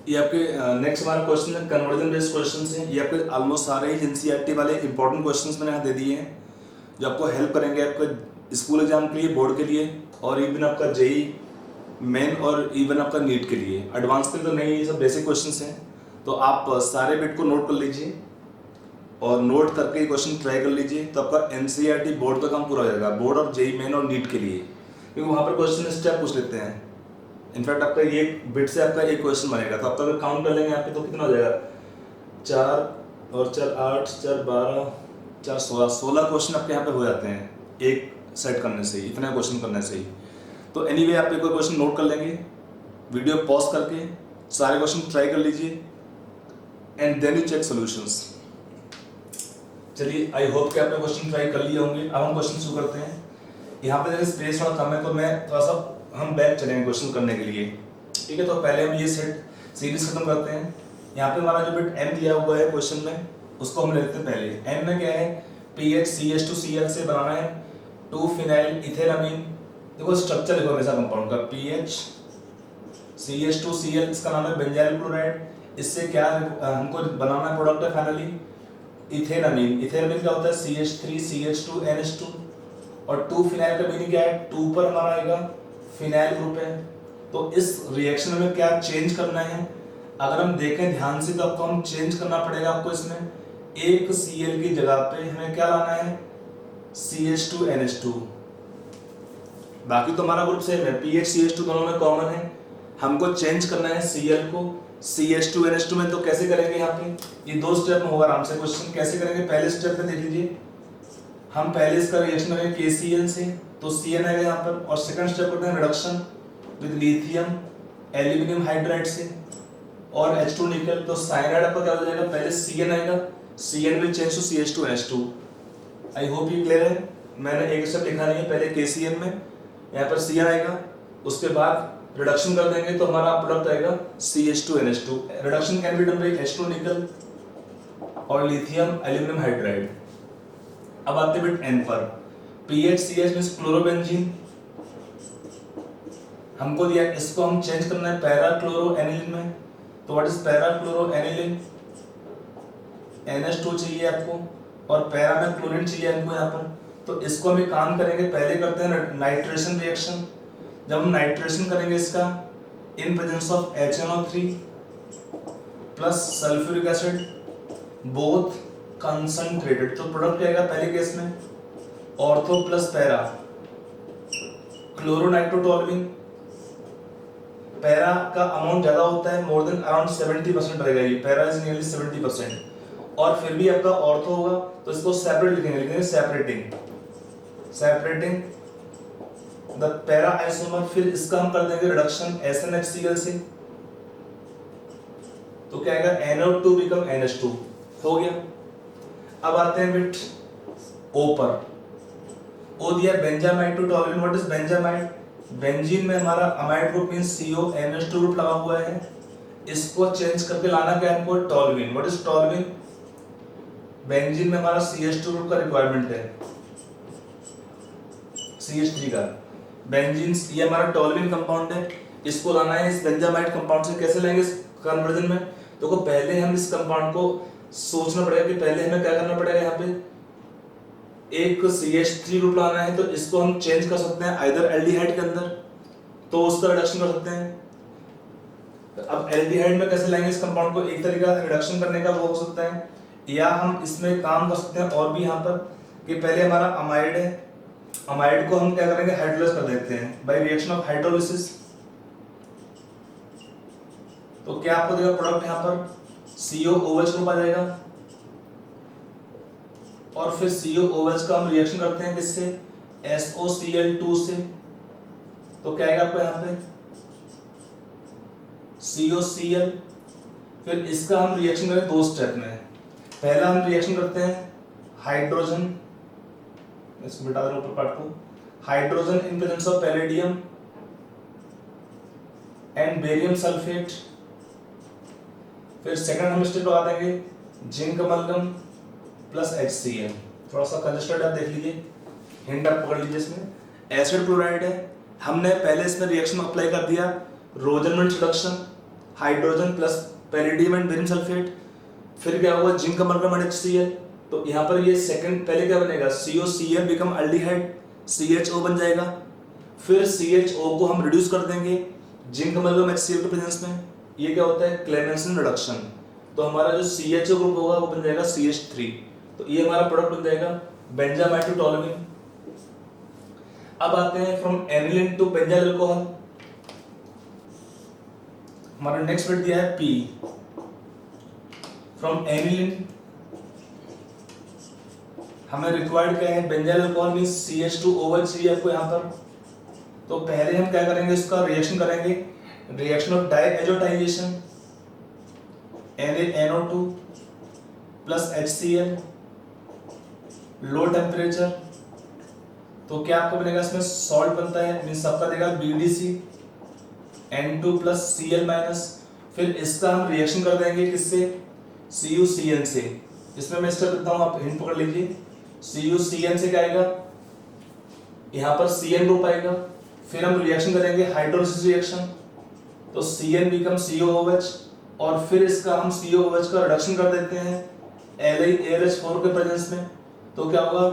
ये आपके नेक्स्ट हमारा क्वेश्चन है कन्वर्जन बेस्ड क्वेश्चन है। ये आपके ऑलमोस्ट सारे ही एनसीईआरटी वाले इंपॉर्टेंट क्वेश्चंस मैंने यहाँ दे दिए हैं जो आपको हेल्प करेंगे आपका स्कूल एग्जाम के लिए, बोर्ड के लिए, और इवन आपका जेई मेन और इवन आपका नीट के लिए। एडवांस के लिए तो नहीं, ये सब बेसिक क्वेश्चंस हैं। तो आप सारे बिट को नोट कर लीजिए और नोट करके क्वेश्चन ट्राई कर लीजिए, तो आपका एनसीईआरटी बोर्ड का काम पूरा हो जाएगा, बोर्ड और जेई मेन और नीट के लिए, क्योंकि वहाँ पर क्वेश्चन स्टेप पूछ लेते हैं। इनफैक्ट आपका ये बिट से आपका एक क्वेश्चन बनेगा, तो आप अगर काउंट कर लेंगे यहाँ पे तो कितना हो जाएगा, 4 और 4 8, 4 12, 4 16 क्वेश्चन आपके यहाँ पे हो जाते हैं एक सेट करने से ही, इतना क्वेश्चन करने से ही। तो एनीवे आप एक क्वेश्चन नोट कर लेंगे, वीडियो पॉज करके सारे क्वेश्चन ट्राई कर लीजिए and then you check solutions. चलिए, आई होप कि आपने क्वेश्चन ट्राई कर लिए होंगे। अब हम क्वेश्चन शुरू करते हैं। यहाँ पे देखिए स्पेस थोड़ा कम है, तो मैं थोड़ा सा हम बैक चलेंगे क्वेश्चन करने के लिए, ठीक है। तो पहले हम ये सेट सीरीज खत्म करते हैं। यहाँ पे हमारा जो बिट m दिया हुआ है क्वेश्चन में, उसको हम लेते हैं पहले। m में क्या है, PHCH2Cl से बनाना है 2-फिनाइल इथेनामीन। देखो स्ट्रक्चर देखो हमेशा कंपाउंड का, PHCH2Cl, इसका नाम है बेंजाइल क्लोराइड। इससे क्या हमको बनाना है प्रोडक्ट है फाइनली इथेनामीन। इथेनामीन क्या होता है, CH3CH2NH2, और 2-फिनाइल का मीनिंग क्या है, 2 पर हमारा आएगा फिनाइल ग्रुप है। तो इस रिएक्शन में क्या चेंज करना है, अगर हम देखें ध्यान से तो आपको हम चेंज करना पड़ेगा। आपको इसमें एक Cl की जगह पे हमें क्या लाना है, CH2NH2। बाकी तो हमारा ग्रुप सेम है, PHCH2 दोनों में कॉमन है। हमको चेंज करना है Cl को CH2NH2 में। तो कैसे करेंगे, यहाँ पे ये 2 स्टेप में होगा आराम से क्वेश्चन। कैसे करेंगे, पहले स्टेप में देख लीजिए, हम पहले इसका रिएक्शन करेंगे KCl से, तो Cn आएगा यहाँ पर, और सेकंड स्टेप करते हैं reduction with lithium aluminium hydride से और H2 निकल। तो साइनाइड आपका क्या हो जाएगा, पहले Cn आएगा, Cn will change to CH2NH2। I hope ये क्लियर है। मैंने एक स्टेप लिखा नहीं है, पहले KCl में यहाँ पर Cn आएगा, उसके बाद रिडक्शन कर देंगे तो हमारा प्रोडक्ट आएगा CH2NH2। Reduction can be done by H2 निकल और लिथियम एल्यूमिनियम हाइड्राइड। अब आते हैं बिट n पर। PHCH मींस क्लोरोबेंजीन हमको दिया, इसको हम चेंज करना है पैरा क्लोरो एनिलीन में। तो what is para chloro aniline, NH2 चाहिए आपको, और पैरा में क्लोरीन चाहिए हमको यहाँ पर। तो इसको हम एक काम करेंगे, पहले करते हैं नाइट्रेशन रिएक्शन। जब हम नाइट्रेशन करेंगे इसका in presence of HNO3 plus sulphuric acid both concentrated, तो प्रोडक्ट क्या आएगा पहले केस में, ऑर्थो प्लस पैरा क्लोरोनाइट्रोटोल्यूइन। पैरा का अमाउंट ज्यादा होता है, मोर देन अराउंड 70% रहेगा ये, पैरा इज नियरली 70%। और फिर भी आपका ऑर्थो होगा, तो इसको सेपरेट लिखेंगे सेपरेटिंग द पैरा आइसोमर। फिर इसका हम कर देंगे रिडक्शन SnHCl से, तो क्या आएगा, NO2 बिकम NH2 हो गया। अब आते हैं बिट O पर। O दिया benzamide to toluene. What is benzamide, benzene में हमारा amide group means CONH2 group लगा हुआ है, इसको चेंज करके लाना क्या है हमको, toluene. What is toluene, benzene में हमारा CH2 ग्रुप का रिक्वायरमेंट है, CH3 का। बेंजीन ये हमारा टोल्यूइन कंपाउंड है, इसको लाना है इस बेंजामाइड कंपाउंड से। कैसे लाएंगे इस कन्वर्जन में, देखो पहले हम इस कंपाउंड को सोचना पड़ेगा कि पहले हमें क्या करना पड़ेगा, यहाँ पे एक CH3 ग्रुप लाना है, तो इसको हम चेंज कर सकते हैं आइदर एल्डिहाइड के अंदर, तो उसका रिडक्शन कर सकते हैं। अब एल्डिहाइड में कैसे लाएंगे इस कंपाउंड को, एक तरीका रिडक्शन करने का वो हो सकता है, या हम इसमें काम कर सकते हैं और भी यहाँ पर कि पहले हमारा अमाइड है, अमाइड को हम क्या करेंगे, हाइड्रोलाइज कर देते हैं बाय रिएक्शन ऑफ हाइड्रोलिसिस। तो क्या आपको देगा प्रोडक्ट यहाँ पर COOH ग्रुप आ जाएगा, और फिर COOH का हम रिएक्शन करते हैं किससे, SOCl2 से। तो क्या आएगा आपको यहाँ पे COCl। फिर इसका हम रिएक्शन करें 2 स्टेप में। पहला हम रिएक्शन करते हैं हाइड्रोजन, इसको मिटा दें ऊपर पार्ट को, hydrogen in presence of palladium and barium sulphate. फिर सेकंड हम स्टेप लगा देंगे जिंक अमलगम प्लस HCl। थोड़ा सा कंजस्टेड आप देख लीजिए, हिंट आप पकड़ लीजिए। इसमें एसिड क्लोराइड है, हमने पहले इसमें रिएक्शन अप्लाई कर दिया Rosenmund reduction, hydrogen plus palladium and barium sulphate, फिर क्या होगा जिंक अमलगम एंड HCl। तो यहाँ पर ये सेकंड पहले क्या बनेगा COCl बिकम अल्डिहाइड CHO बन जाएगा, फिर CHO को हम रिड्यूस कर देंगे जिंक अमलगम HCl के प्रेजेंस में, ये क्या होता है क्लेमेंसन रिडक्शन। तो हमारा जो CHO ग्रुप होगा वो बन जाएगा CH3, तो ये हमारा प्रोडक्ट बन जाएगा बेंजामाइड टू टोलुइन। अब आते हैं from aniline to benzyl alcohol, हमारा नेक्स्ट बिट दिया है P फ्रॉम एनिलीन, हमें रिक्वायर्ड क्या है बेंजाइल अल्कोहल मींस CH2OH चाहिए आपको यहाँ पर। तो पहले हम क्या करेंगे इसका रिएक्शन करेंगे, reaction of diazotisation NaNO2 plus HCl low temperature. तो क्या आपको बनेगा इसमें सॉल्ट बनता है मींस आपका देगा BDC N2 plus Cl minus, फिर इसका हम रिएक्शन कर देंगे किससे CuCN से। इसमें मैं स्टेप देता हूँ, आप हिंट पकड़ लीजिए। CuCN से क्या आएगा, यहाँ पर Cn ग्रुप आएगा, फिर हम रिएक्शन करेंगे हाइड्रोलिसिस रिएक्शन, तो Cn बिकम COOH और फिर इसका हम COOH का रिडक्शन कर देते हैं AlH4 के प्रेजेंस में। तो क्या होगा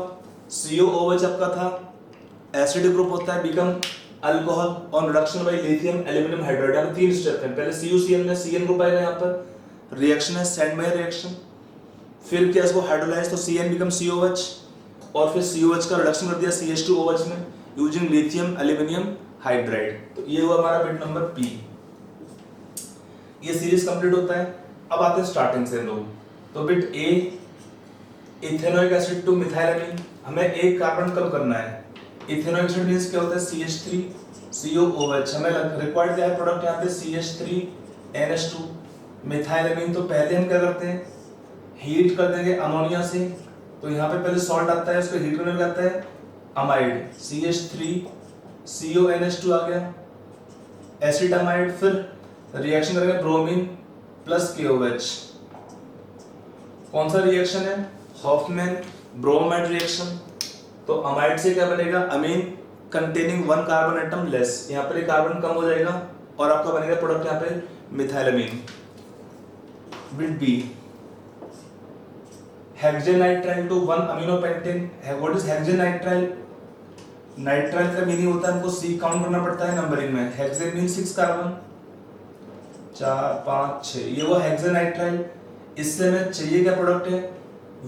COOH आपका था एसिडिक ग्रुप होता है become alcohol on reduction by lithium aluminium hydride. यहाँ तीन स्टेप हैं, पहले CuCN में Cn ग्रुप आएगा, यहाँ पर रिएक्शन है सैंडमेयर रिएक्शन, फिर क्या इसको हाइड्रोलाइज तो Cn बिकम COH और फिर COH का रिडक्शन कर दिया CH2OH में यूजिंग लिथियम एल्यूमिनियम हाइड्राइड। तो ये हुआ हमारा बिट नंबर P। ये सीरीज कंप्लीट होता है। अब आते हैं स्टार्टिंग से लोग, तो bit A ethanoic acid to methylamine, हमें एक कार्बन कम करना है। इथेनोइक एसिड मींस क्या होता है CH3COOH, हमें रिक्वायर्ड क्या है प्रोडक्ट यहाँ पे CH3NH2। मिथाइलएमीन तो पहले हम क्या करते हैं हीट कर देंगे अमोनिया से, तो यहाँ पे पहले सॉल्ट आता है उसको हीट करने में आता है अमाइड CH3CONH2 आ गया एसिड अमाइड, फिर रिएक्शन करेंगे ब्रोमीन प्लस KOH। कौन सा रिएक्शन है हॉफमैन ब्रोमाइड रिएक्शन। तो अमाइड से क्या बनेगा amine containing one carbon atom less, यहाँ पर कार्बन कम हो जाएगा और आपका बनेगा प्रोडक्ट यहाँ पे methylamine. Bit B hexanenitrile to 1 amino pentane. What is hexanenitrile, nitrile का मीनिंग होता है हमको सी काउंट करना पड़ता है नंबरिंग में। हेक्सेन मीन 6 कार्बन 4 5 6, ये वो हेक्सेनाइट्राइल। इससे में चाहिए क्या प्रोडक्ट है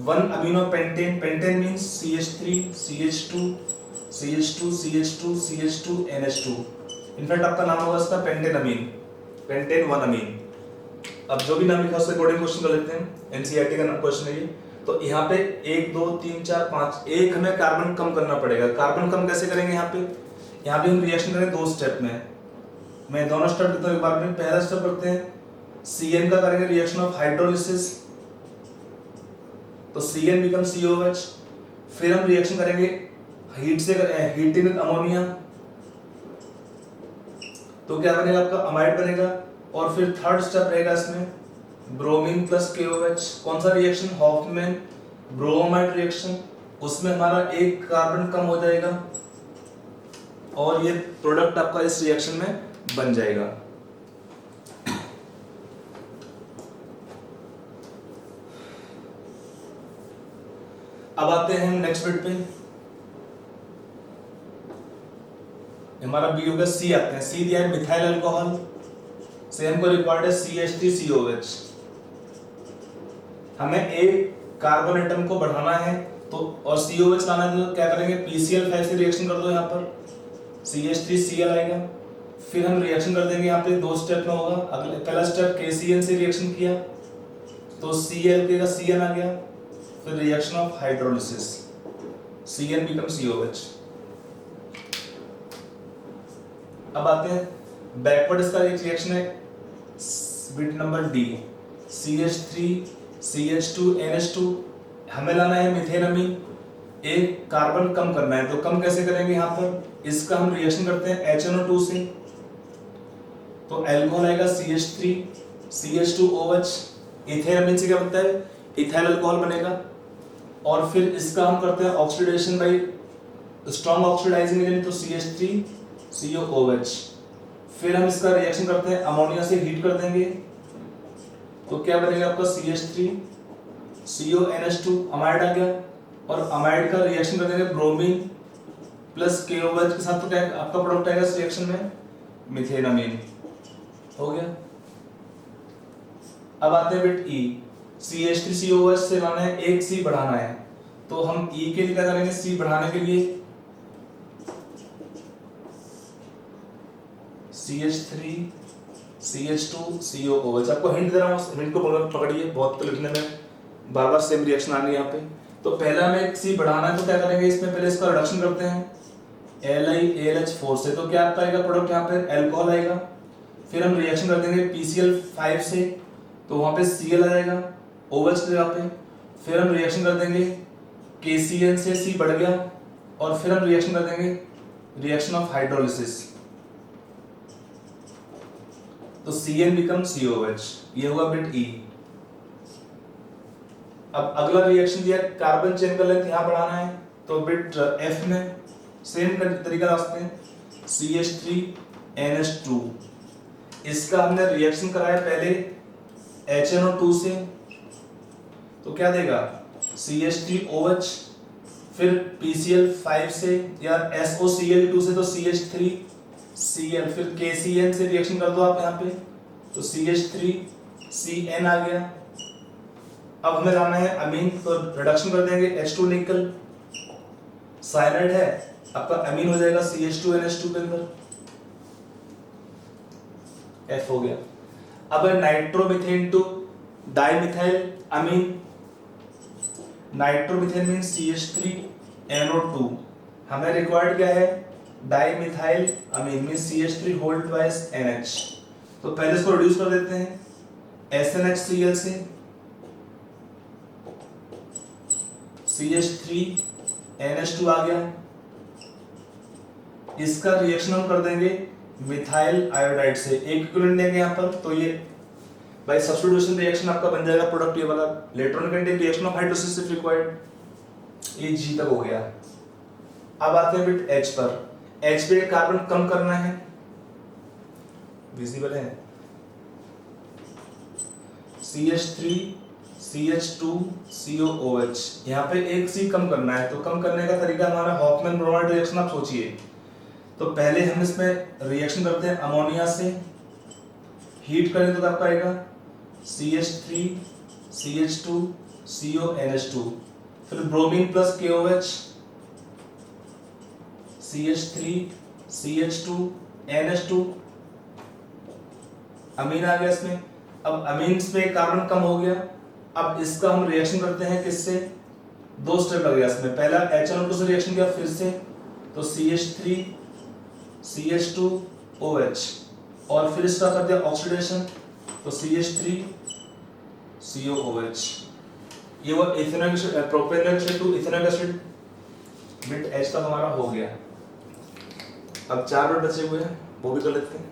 1 amino pentane, pentane means CH3 CH2 CH2 CH2 CH2 NH2। In fact आपका नाम होगा इसका पेंटेन अमीन, पेंटेन 1 अमीन। अब जो भी नाम लिखा उससे अकॉर्डिंग क्वेश्चन कर लेते हैं, NCERT का क्वेश्चन है ये। तो यहाँ पे 1 2 3 4 5 एक हमें कार्बन कम करना पड़ेगा। कार्बन कम कैसे करेंगे, यहाँ पे हम रिएक्शन करेंगे 2 स्टेप में। मैं दोनों स्टेप देता हूँ एक बार में। पहला स्टेप करते हैं Cn का करेंगे रिएक्शन ऑफ हाइड्रोलिसिस, तो Cn बिकम COH, फिर हम रिएक्शन करेंगे हीट से हीटिंग विद अमोनिया, तो क्या बनेगा आपका अमाइड बनेगा। और फिर थर्ड स्टेप रहेगा इसमें ब्रोमीन प्लस KOH। कौन सा रिएक्शन हॉफमैन ब्रोमाइड रिएक्शन, उसमें हमारा एक कार्बन कम हो जाएगा और ये प्रोडक्ट आपका इस रिएक्शन में बन जाएगा। अब आते हैं नेक्स्ट बिट पे, हमारा बी होगा सी। आते हैं सी दिया है मिथाइल अल्कोहल से हमको रिक्वायर्ड है CH3COH। हमें एक कार्बन एटम को बढ़ाना है तो और COH लाना है, तो क्या करेंगे PCl5 से रिएक्शन कर दो, यहाँ पर CH3Cl आएगा। फिर हम रिएक्शन कर देंगे, यहाँ पे 2 स्टेप में होगा। अगले पहला स्टेप KCN से रिएक्शन किया तो Cl का Cn आ गया, फिर reaction of hydrolysis Cn become COH। अब आते हैं बैकवर्ड, इसका एक रिएक्शन है बिट नंबर डी CH3CH2NH2। हमें लाना है मिथेनअमीन, एक कार्बन कम करना है, तो कम कैसे करेंगे, यहाँ पर इसका हम रिएक्शन करते हैं HNO2 से, तो एल्कोहल आएगा CH3CH2OH। इथेनअमीन से क्या बनता है इथाइल अल्कोहल बनेगा। और फिर इसका हम करते हैं oxidation by strong oxidising agent, तो CH3COOH। फिर हम इसका रिएक्शन करते हैं, अमोनिया से हीट कर देंगे तो क्या बनेगा आपका CH3 CONH2 अमाइड आ गया। और अमाइड का रिएक्शन कर देंगे ब्रोमीन प्लस KOH के साथ, तो क्या आपका प्रोडक्ट आएगा इस रिएक्शन में मिथेनामीन। हो गया। अब आते हैं बिट E, CH3COH से लाना है, एक C बढ़ाना है, तो हम E के लिए क्या करेंगे, C बढ़ाने के लिए CH3 CH2 COOH। आपको हिंट दे रहा हूँ, हिंट को पकड़िए, बहुत तो लिखने में बार बार सेम रिएक्शन आ रही है यहाँ पे। तो पहला हमें C बढ़ाना है, तो क्या करेंगे, इसमें पहले इसका रिडक्शन करते हैं LiAlH4 से, तो क्या आपका आएगा प्रोडक्ट यहाँ पे अल्कोहल आएगा। फिर हम रिएक्शन कर देंगे PCl5 से, तो वहाँ पे Cl आ जाएगा OH की जगह पे। फिर हम रिएक्शन कर देंगे KCl से, C बढ़ गया, और फिर हम रिएक्शन कर देंगे रिएक्शन ऑफ हाइड्रोलिसिस, तो Cn बिकम COH। ये होगा बिट E। अब अगला रिएक्शन दिया, कार्बन चेन का लेंथ यहाँ बढ़ाना है, तो बिट F में सेम तरीका रास्ते हैं, CH3NH2। इसका हमने रिएक्शन कराया पहले HNO2 से, तो क्या देगा CH3OH, फिर PCl5 से या SOCl2 से, तो CH3Cl, फिर KCN से रिएक्शन कर दो आप यहाँ पे, तो CH3CN आ गया। अब हमें लाना है अमीन, तो रिडक्शन कर देंगे H2 निकल, साइनाइड है आपका, अमीन हो जाएगा CH2NH2 के अंदर, F हो गया। अब nitromethane to dimethyl amine, nitromethane mean CH3NO2, हमें रिक्वायर्ड क्या है, dimethyl amine mean CH3 whole twice NH। तो पहले इसको रिड्यूस कर देते हैं SNHCl से, CH3NH2 आ गया। इसका रिएक्शन हम कर देंगे मिथाइल आयोडाइड से, एक इक्विवेलेंट लेंगे यहाँ पर, तो ये बाय सब्स्टिट्यूशन रिएक्शन आपका बन जाएगा प्रोडक्ट ये वाला, later on contain reaction of hydrolysis if required. ये G तक हो गया। अब आते हैं बिट H पर, H पे कार्बन कम करना है, विजिबल है, CH3 CH2 COOH, यहाँ पे एक C कम करना है, तो कम करने का तरीका हमारा हॉफमैन ब्रोमाइड रिएक्शन आप सोचिए। तो पहले हम इसमें रिएक्शन करते हैं अमोनिया से, हीट करें तो आपका आएगा CH3 CH2 CONH2, फिर bromine plus KOH, CH3 CH2 NH2, अमीन आ गया इसमें। अब अमीन में कार्बन कम हो गया, अब इसका हम रिएक्शन करते हैं किससे, दो स्टेप लगेगा इसमें, पहला HNO2 से रिएक्शन किया फिर से, तो CH3 CH2OH, और फिर इसका कर दिया ऑक्सीडेशन, तो CH3 COOH। ये वो ethanoic acid, propanoic acid to ethanoic acid, bit H का हमारा हो गया। अब 4 बिट बचे हुए हैं, वो भी कर लेते हैं।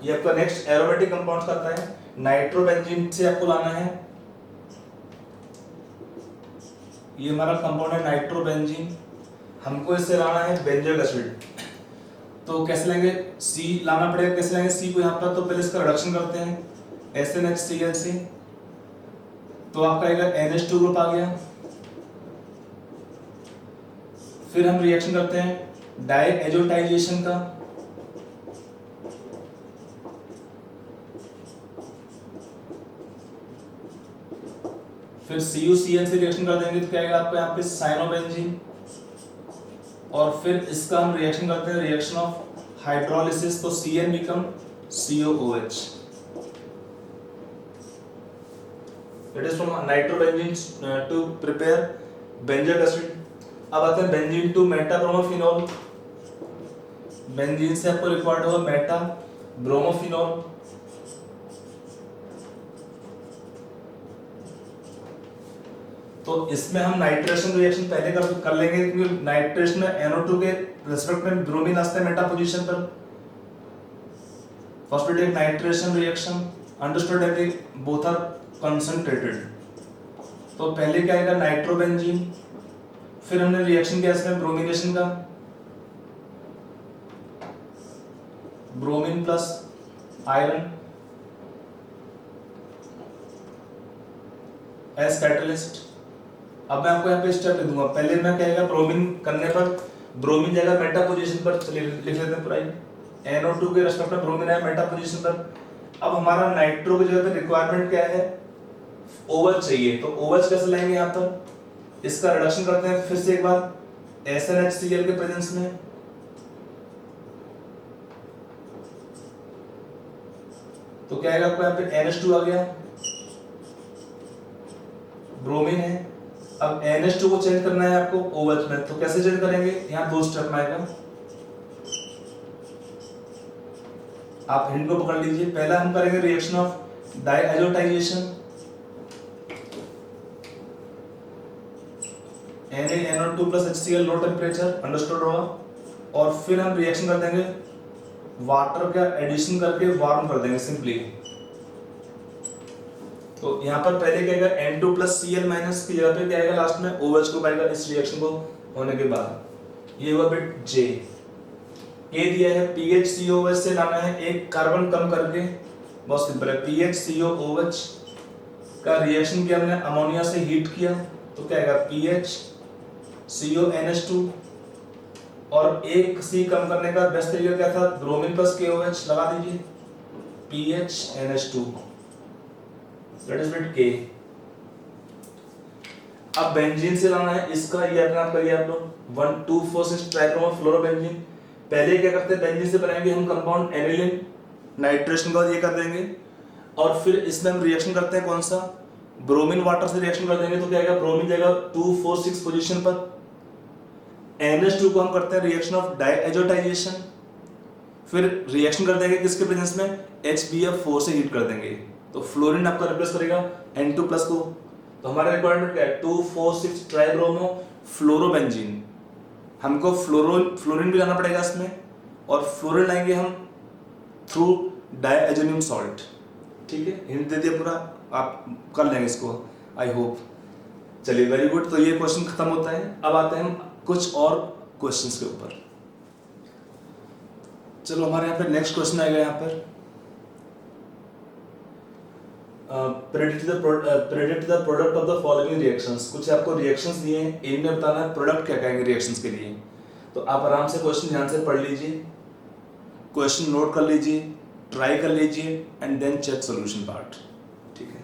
ये आपका नेक्स्ट एरोमेटिक कंपाउंड्स करता है, नाइट्रोबेंजीन से आपको लाना है, ये हमारा कंपाउंड है नाइट्रोबेंजीन, हमको इससे लाना है बेंजोइक एसिड। तो कैसे लेंगे, C लाना पड़ेगा, कैसे लेंगे C को यहाँ पर, तो पहले इसका रिडक्शन करते हैं SNHCl से, तो आपका आएगा NH2 ग्रुप आ गया। फिर हम रिएक्शन करते हैं डाइएजोटाइजेशन का, फिर CuCl से रिएक्शन कर देंगे, तो क्या आएगा आपको यहाँ पे साइनोबेंजीन, और फिर इसका हम रिएक्शन करते हैं रिएक्शन ऑफ हाइड्रोलिसिस, तो Cn become COOH। It is from nitrobenzene to prepare benzoic acid. अब आते हैं benzene to meta bromophenol, benzene से आपको रिक्वायर्ड होगा मेटा ब्रोमोफिनॉल, तो इसमें हम नाइट्रेशन रिएक्शन पहले कर लेंगे, क्योंकि नाइट्रेशन में NO2 के रिस्पेक्ट में ब्रोमीन आता है मेटा पोजीशन पर। First we take nitration reaction, understood है कि बोथ आर कंसंट्रेटेड। तो पहले क्या आएगा नाइट्रोबेंजीन, फिर हमने रिएक्शन किया इसमें ब्रोमिनेशन का, bromine plus iron as catalyst. अब मैं आपको यहाँ पे स्टेप लिख दूंगा। पहले मैं कहेगा ब्रोमीन करने पर ब्रोमीन जाएगा मेटा पोजीशन पर, चलिए लिख लेते हैं पूरा ही। NO2 के रेस्पेक्ट में ब्रोमीन है मेटा पोजीशन पर। अब हमारा नाइट्रो की जगह पे रिक्वायरमेंट क्या है, OH चाहिए, तो OH कैसे लाएंगे यहाँ पर, इसका रिडक्शन करते हैं फिर से एक बार SnHCl के प्रेजेंस में। तो क्या आएगा आपको यहाँ पे NH2 आ गया, ब्रोमीन है। अब NH2 को चेंज करना है आपको OH में, तो कैसे चेंज करेंगे, यहाँ दो स्टेप में आएगा। आप हिंट को पकड़ लीजिए। पहला हम करेंगे reaction of diazotisation, NaNO2 plus HCl low temperature, understood होगा। और फिर हम रिएक्शन कर देंगे वाटर का एडिशन करके वार्म कर देंगे सिंपली। तो यहाँ पर पहले क्या आएगा N2 प्लस Cl माइनस की जगह पे क्या आएगा लास्ट में OH को पाएगा इस रिएक्शन को होने के बाद। ये हुआ बिट J। K दिया है PHCOH से लाना है एक कार्बन कम करके, बहुत सिंपल है। PHCOOH का रिएक्शन किया हमने अमोनिया से हीट किया, तो क्या आएगा PHCONH2 और एक C कम करने का बेस्ट तरीका क्या था, ब्रोमीन प्लस KOH लगा दीजिए PHNH2, that is bit K। अब बेंजीन से लाना है इसका, ये अपना करिए आप लोग 1246 ट्राइक्रोमोफ्लोरोबेंजीन। पहले क्या करते हैं, बेंजीन से बनाएंगे हम कंपाउंड एनिलीन, नाइट्रेशन का ये कर देंगे और फिर इसमें हम रिएक्शन करते हैं कौन सा, ब्रोमीन वाटर से रिएक्शन कर देंगे। तो क्या आएगा, ब्रोमीन जाएगा 246 पोजीशन पर। NH2 को हम करते हैं रिएक्शन ऑफ डाइएजोटाइजेशन, फिर रिएक्शन कर देंगे किसके प्रेजेंस में, HBF4 से हीट कर देंगे। तो फ्लोरीन आपका रिप्लेस करेगा N2 प्लस को। तो हमारा रिक्वायरमेंट क्या है, 246 ट्राइब्रोमो फ्लोरोबेंजीन। हमको फ्लोरीन भी लाना पड़ेगा इसमें, और फ्लोरीन लाएंगे हम थ्रू डाइएजोनियम सॉल्ट। ठीक है, हिंट दे दिया पूरा, आप कर लेंगे इसको आई होप। चलिए वेरी गुड। तो ये क्वेश्चन खत्म होता है। अब आते हैं हम कुछ और क्वेश्चंस के ऊपर। चलो हमारे यहाँ पे नेक्स्ट क्वेश्चन आएगा यहाँ पर predict the product of the following reactions. कुछ आपको रिएक्शंस दिए हैं, इनमें बताना है प्रोडक्ट क्या कहेंगे रिएक्शंस के लिए। तो आप आराम से क्वेश्चन ध्यान से पढ़ लीजिए, क्वेश्चन नोट कर लीजिए, ट्राई कर लीजिए and then check solution part. ठीक है,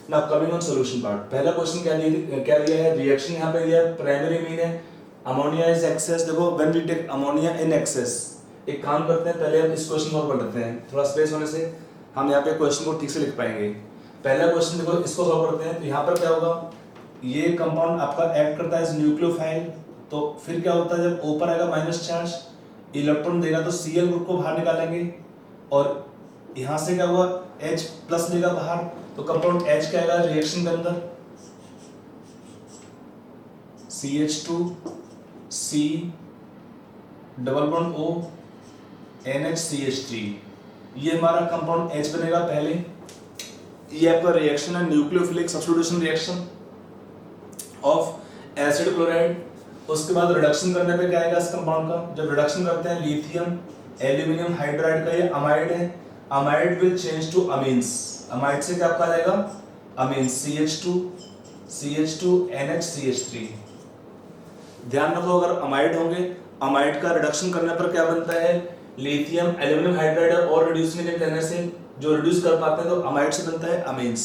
now coming on solution part. पहला क्वेश्चन क्या दिया है, रिएक्शन यहाँ पे दिया है, प्राइमरी मीन है अमोनिया इज एक्सेस। देखो when we take ammonia in excess, एक काम करते हैं पहले हम इस क्वेश्चन को पढ़ लेते हैं, थोड़ा स्पेस होने से हम यहाँ पे क्वेश्चन को ठीक से लिख पाएंगे। पहला क्वेश्चन देखो, इसको सॉल्व करते हैं। तो यहाँ पर क्या होगा, ये कंपाउंड आपका एक्ट करता है एज न्यूक्लियोफाइल। तो फिर क्या होता है, जब ऊपर आएगा माइनस चार्ज, इलेक्ट्रॉन देगा तो Cl ग्रुप को बाहर निकालेंगे, और यहाँ से क्या हुआ H प्लस लेगा बाहर, तो कंपाउंड H क्या आएगा रिएक्शन के अंदर, CH2 C double bond O NHCH3, ये हमारा कंपाउंड H बनेगा पहले। ये आपका रिएक्शन है nucleophilic substitution reaction of acid chloride. उसके बाद रिडक्शन करने पे क्या आएगा इस कंपाउंड का, जब रिडक्शन करते हैं लिथियम एल्यूमिनियम हाइड्राइड का, ये अमाइड है, amide will change to amines. Amide से क्या आपका आ जाएगा अमीन्स, CH2 NHCH3। ध्यान रखो अगर अमाइड होंगे, अमाइड का रिडक्शन करने पर क्या बनता है, लिथियम एल्यूमिनियम हाइड्राइड और रिड्यूसिंग एजेंट रहने से जो रिड्यूस कर पाते हैं तो अमाइड से बनता है अमीन्स।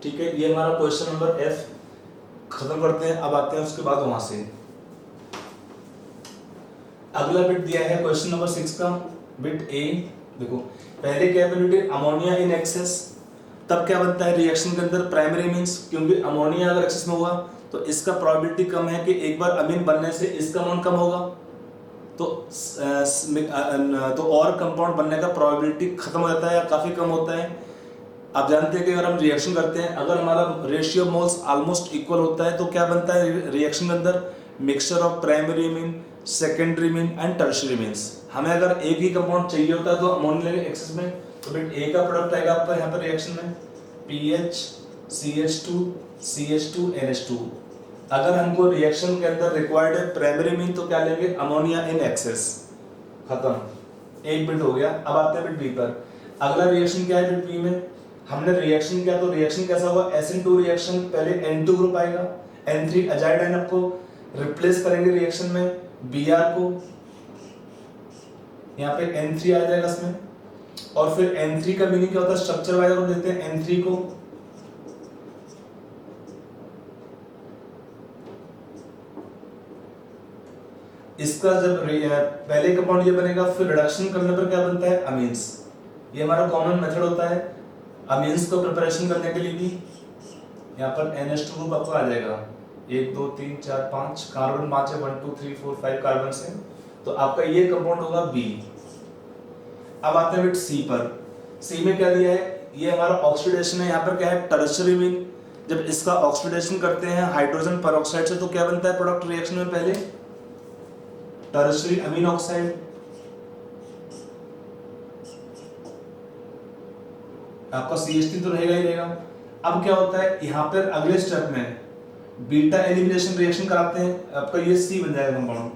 ठीक है, ये हमारा क्वेश्चन नंबर F खत्म करते हैं। अब आते हैं उसके बाद वहां से अगला बिट दिया है क्वेश्चन नंबर 6 का बिट A। देखो पहले क्या है, अमोनिया इन एक्सेस, तब क्या बनता है रिएक्शन के अंदर प्राइमरी मींस, क्योंकि अमोनिया अगर एक्सेस में हुआ तो इसका प्रोबेबिलिटी कम है कि एक बार अमीन बनने से इसका अमाउंट कम होगा, तो और कंपाउंड बनने का प्रोबेबिलिटी खत्म हो जाता है या काफी कम होता है। आप जानते हैं कि अगर हम रिएक्शन करते हैं, अगर हमारा रेशियो मोल्स ऑलमोस्ट इक्वल होता है तो क्या बनता है रिएक्शन के अंदर, mixture of primary mean, secondary mean and tertiary means. हमें अगर एक ही कंपाउंड चाहिए होता है तो अमोनिया लेंगे एक्सेस में, तो बिट A का प्रोडक्ट आएगा आपका यहाँ पर रिएक्शन में PHCH2 NH2। अगर हमको रिएक्शन के अंदर रिक्वायर्ड है प्राइमरी मीन तो क्या लेंगे, अमोनिया इन एक्सेस, खत्म। एक बिट हो गया। अब आते हैं बिट बी पर। अगला रिएक्शन क्या है बिट बी में, हमने रिएक्शन किया तो रिएक्शन कैसा हुआ, SN2 रिएक्शन, पहले N2 ग्रुप आएगा, N3 अजाइड आयन को रिप्लेस करेंगे रिएक्शन में Br को, यहाँ पे N3 आ जाएगा इसमें, और फिर N3 का मीनिंग क्या होता है, स्ट्रक्चर वाइज हम देखते हैं N3 को, इसका जब पहले कंपाउंड ये बनेगा, फिर रिडक्शन करने पर क्या बनता है, अमीन्स। ये हमारा कॉमन मेथड होता है अमीन्स को प्रिपरेशन करने के लिए भी। यहाँ पर NH2 ग्रुप आपको आ जाएगा, 1 2 3 4 5 कार्बन 5 है, 1 2 3 4 5 कार्बन से, तो आपका ये कंपाउंड होगा बी। अब आते हैं बिट सी पर। सी में क्या दिया है, ये हमारा ऑक्सीडेशन है, यहाँ पर क्या है, टर्शियरी मीन। जब इसका ऑक्सीडेशन करते हैं हाइड्रोजन पेरोक्साइड से तो क्या बनता है प्रोडक्ट रिएक्शन में, पहले टर्शियरी अमीन ऑक्साइड, आपका CH3 तो रहेगा ही रहेगा। अब क्या होता है, यहाँ पर अगले स्टेप में बीटा एलिमिनेशन रिएक्शन कराते हैं, आपका ये सी बन जाएगा कंपाउंड।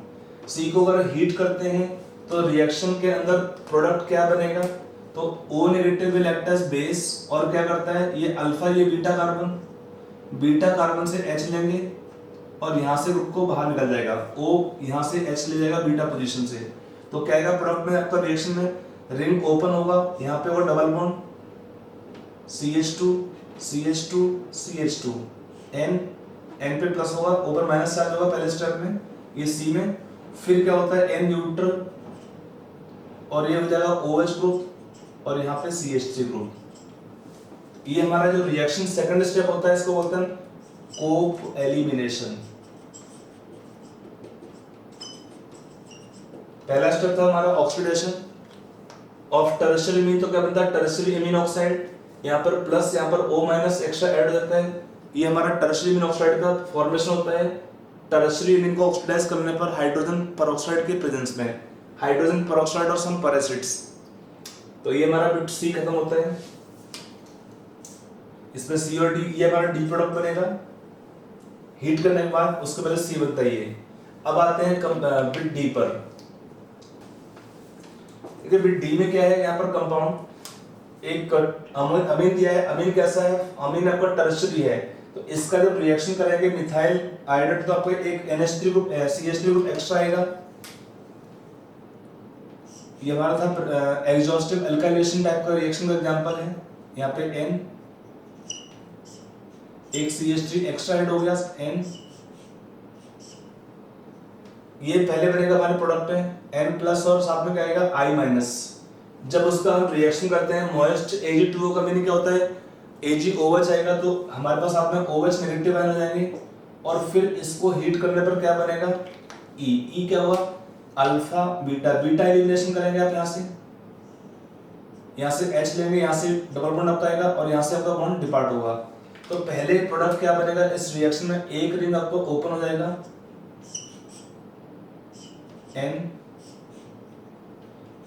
सी को अगर हीट करते हैं तो रिएक्शन के अंदर प्रोडक्ट क्या बनेगा, तो O negative will act as base, और क्या करता है ये अल्फा, ये बीटा कार्बन से H लेंगे और यहाँ से ग्रुप को बाहर निकल जाएगा, O यहाँ से H ले जाएगा बीटा पोजीशन से, तो क्या आएगा प्रोडक्ट में आपका रिएक्शन में, रिंग ओपन होगा, यहाँ पे वो double bond CH2 CH2 CH2 N पे प्लस होगा, ऊपर माइनस चार्ज होगा पहले स्टेप में, ये C में, फिर क्या होता है N न्यूट्रल, और ये हो जाएगा OH ग्रुप, और यहाँ पे CH3 ग्रुप। ये हमारा जो रिएक्शन सेकंड स्टेप होता है इसको बोलते हैं कोप एलिमिनेशन। पहला स्टेप था हमारा ऑक्सीडेशन ऑफ टर्शियरी अमीन, तो क्या बनता है टर्शियरी अमीन ऑक्साइड, यहाँ पर प्लस, यहाँ पर O माइनस एक्स्ट्रा ऐड हो जाता है, ये हमारा टर्शियरी अमीन ऑक्साइड का फॉर्मेशन होता है। टर्शियरी अमीन को ऑक्सीडाइज करने पर हाइड्रोजन पेरोक्साइड के प्रेजेंस में, हाइड्रोजन पेरोक्साइड और सम पैरासिट्स, तो ये हमारा बिट सी खत्म होता है। इसमें सी और डी, ये हमारा डी प्रोडक्ट बनेगा हीट करने के बाद, उसके पहले सी बनता है ये। अब आते हैं बिट डी पर। देखिए बिट डी में क्या है, यहाँ पर कंपाउंड एक अमीन दिया है, अमीन कैसा है, अमीन आपका टर्शियरी है, तो इसका जब रिएक्शन करेंगे मिथाइल आयोडाइड तो आपको एक NH3 group CH3 group extra आएगा। ये हमारा था एग्जॉस्टिव अल्काइलेशन टाइप का रिएक्शन का एग्जांपल है, यहाँ पे N, एक CH3 एक्स्ट्रा ऐड हो गया N, ये पहले बनेगा हमारे प्रोडक्ट में N प्लस और साथ में क्या आएगा I माइनस। जब उसका हम रिएक्शन करते हैं मॉइस्ट Ag2O का मीनिंग क्या होता है, AgOH आएगा, तो हमारे पास साथ में OH नेगेटिव आयन हो जाएंगे, और फिर इसको हीट करने पर क्या बनेगा E क्या हुआ अल्फा बीटा, बीटा एलिमिनेशन करेंगे आप, यहाँ से H लेंगे, यहाँ से डबल बॉन्ड आपका आएगा और यहाँ से आपका बॉन्ड डिपार्ट होगा, तो पहले प्रोडक्ट क्या बनेगा इस रिएक्शन में, एक रिंग आपको ओपन हो जाएगा N,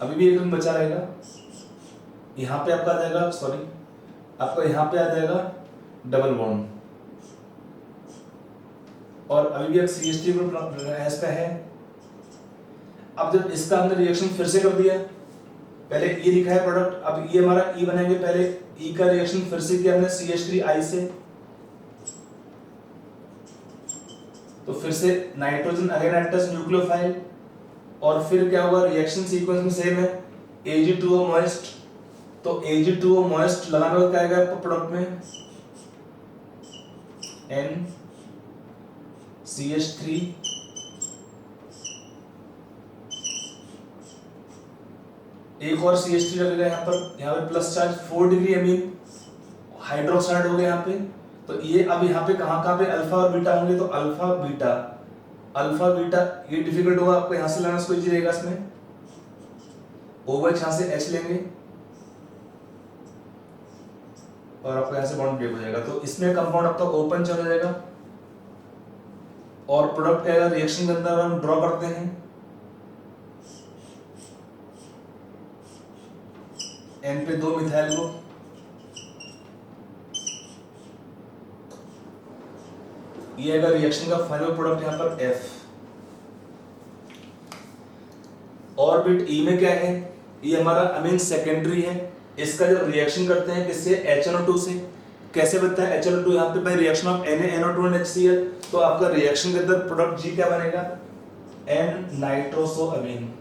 अभी भी एक रिंग बचा रहेगा, यहाँ पे आपका आ जाएगा, सॉरी आपका यहाँ पे आ जाएगा डबल बॉन्ड, और अभी भी एक CH3 ग्रुप इस पे है। अब जब इसका हमने रिएक्शन फिर से कर दिया, पहले E लिखा है प्रोडक्ट, अब ये हमारा E बनाएंगे, पहले E का रिएक्शन फिर से किया हमने CH3I से, तो फिर से nitrogen again act as nucleophile, और फिर क्या होगा रिएक्शन सीक्वेंस में सेम है Ag2O मॉइस्ट, तो Ag2O मॉइस्ट लगाने का क्या आएगा आपको प्रोडक्ट में N CH3 एक और CH3 लगेगा यहाँ पर plus charge 4 degree amine hydroxide हो गया यहाँ पे, तो ये अब यहाँ पे कहाँ पे अल्फा और बीटा होंगे, तो अल्फा बीटा ये डिफिकल्ट होगा आपको, यहाँ से लाना इसको इजी रहेगा, इसमें OH यहाँ से H लेंगे और आपको यहाँ से बॉन्ड ब्रेक हो जाएगा, तो इसमें कंपाउंड आपका ओपन चला जाएगा, और प्रोडक्ट का रिएक्शन के अंदर हम ड्रॉ करते हैं N पे 2 मिथाइल ग्रुप, ये अगर रिएक्शन का फाइनल प्रोडक्ट यहाँ पर F। और बिट E में क्या है, ये हमारा अमीन सेकेंडरी है। इसका जब रिएक्शन करते हैं किससे, HNO2 से, कैसे बनता है HNO2, यहाँ पे by reaction of NaNO2 and HCl, तो आपका रिएक्शन के अंदर प्रोडक्ट G क्या बनेगा, N nitrosoamine.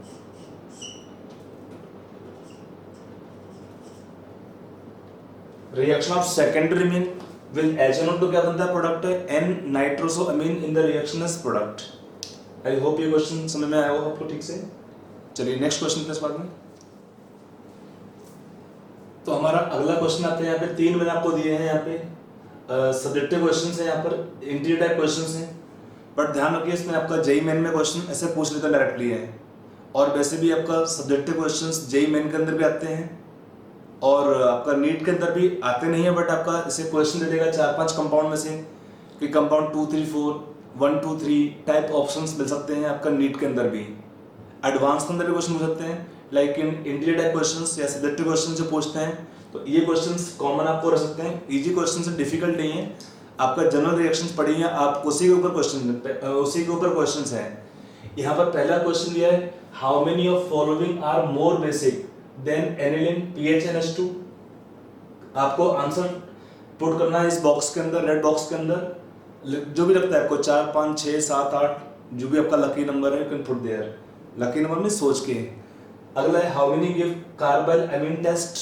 Reaction of secondary amine with HNO2 क्या बनता है, प्रोडक्ट है N nitrosoamine in the reaction as product. I hope ये क्वेश्चन समझ में आया होगा आपको ठीक से। चलिए नेक्स्ट क्वेश्चन पे इस बात में। तो हमारा अगला क्वेश्चन आता है, यहाँ पे 3 मैंने आपको दिए हैं, यहाँ पे सब्जेक्टिव क्वेश्चंस हैं, यहाँ पर इंटरव्यू टाइप क्वेश्चंस हैं, बट ध्यान रखिए इसमें आपका जेईई मेन में क्वेश्चन ऐसे पूछ लेता डायरेक्टली है, और वैसे भी आपका सब्जेक्टिव क्वेश्चंस जेईई मेन के अंदर भी आते हैं और आपका नीट के अंदर भी आते नहीं है, बट आपका इसे क्वेश्चन दे देगा 4-5 कंपाउंड में से कि कंपाउंड 2, 3, 4, 1, 2, 3 टाइप ऑप्शंस मिल सकते हैं आपका नीट के अंदर भी। एडवांस के अंदर भी क्वेश्चन हो सकते हैं, like in interview type questions या सब्जेक्टिव क्वेश्चन जो पूछते हैं, तो ये क्वेश्चंस कॉमन आपको रह सकते हैं। इजी क्वेश्चन से डिफिकल्ट नहीं है, आपका जनरल रिएक्शंस पढ़िए, आप उसी के ऊपर क्वेश्चंस हैं। यहाँ पर पहला क्वेश्चन दिया है, how many of following are more basic than aniline PHNH2। आपको आंसर पुट करना है इस बॉक्स के अंदर, रेड बॉक्स के अंदर, जो भी लगता है आपको 4, 5, 6, 7, 8 जो भी आपका लकी नंबर है, you can put there. Lucky number में सोच के। अगला है, how many give carbylamine test,